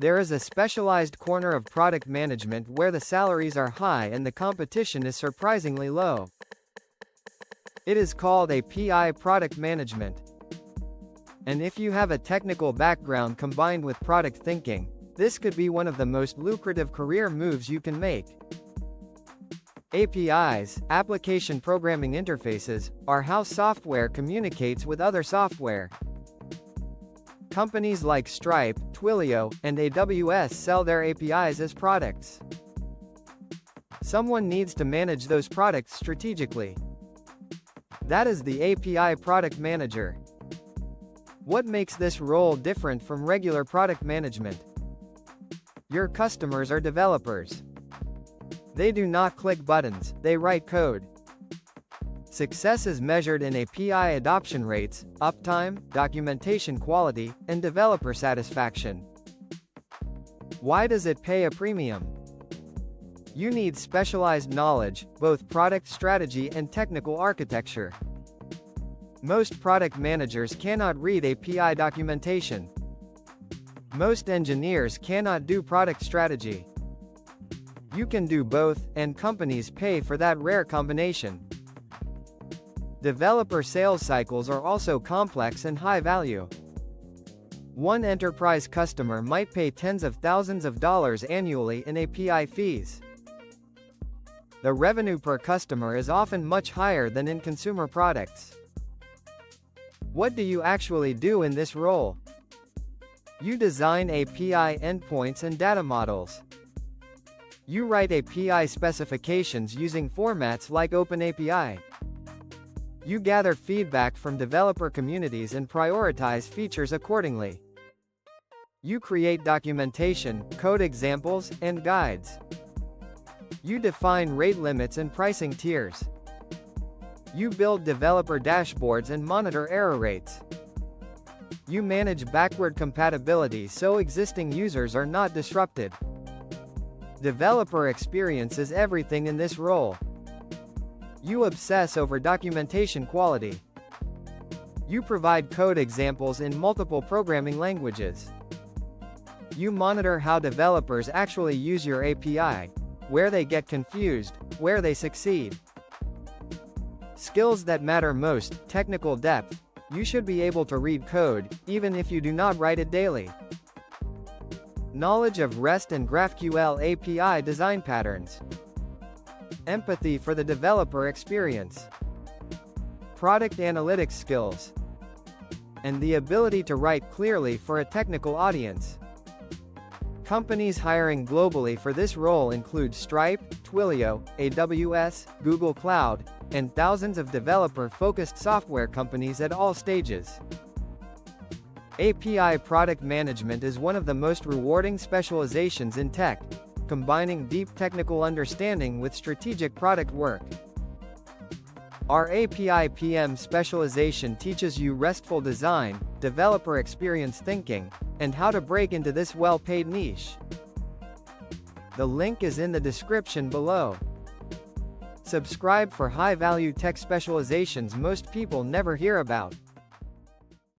There is a specialized corner of product management where the salaries are high and the competition is surprisingly low. It is called API product management. And if you have a technical background combined with product thinking, this could be one of the most lucrative career moves you can make. APIs, application programming interfaces, are how software communicates with other software. Companies like Stripe, Twilio, and AWS sell their APIs as products. Someone needs to manage those products strategically. That is the API product manager. What makes this role different from regular product management? Your customers are developers. They do not click buttons, they write code. Success is measured in API adoption rates, uptime, documentation quality, and developer satisfaction. Why does it pay a premium? You need specialized knowledge, both product strategy and technical architecture. Most product managers cannot read API documentation. Most engineers cannot do product strategy. You can do both, and companies pay for that rare combination. Developer sales cycles are also complex and high value. One enterprise customer might pay tens of thousands of dollars annually in API fees. The revenue per customer is often much higher than in consumer products. What do you actually do in this role? You design API endpoints and data models. You write API specifications using formats like OpenAI. You gather feedback from developer communities and prioritize features accordingly. You create documentation, code examples, and guides. You define rate limits and pricing tiers. You build developer dashboards and monitor error rates. You manage backward compatibility so existing users are not disrupted. Developer experience is everything in this role. You obsess over documentation quality. You provide code examples in multiple programming languages. You monitor how developers actually use your API, where they get confused, where they succeed. Skills that matter most: technical depth. You should be able to read code, even if you do not write it daily. Knowledge of REST and GraphQL API design patterns. Empathy for the developer experience. Product analytics skills. And the ability to write clearly for a technical audience. Companies hiring globally for this role include Stripe, Twilio, AWS, Google Cloud, and thousands of developer-focused software companies at all stages. API product management is one of the most rewarding specializations in tech, combining deep technical understanding with strategic product work. Our API PM specialization teaches you RESTful design, developer experience thinking, and how to break into this well-paid niche. The link is in the description below. Subscribe for high-value tech specializations most people never hear about.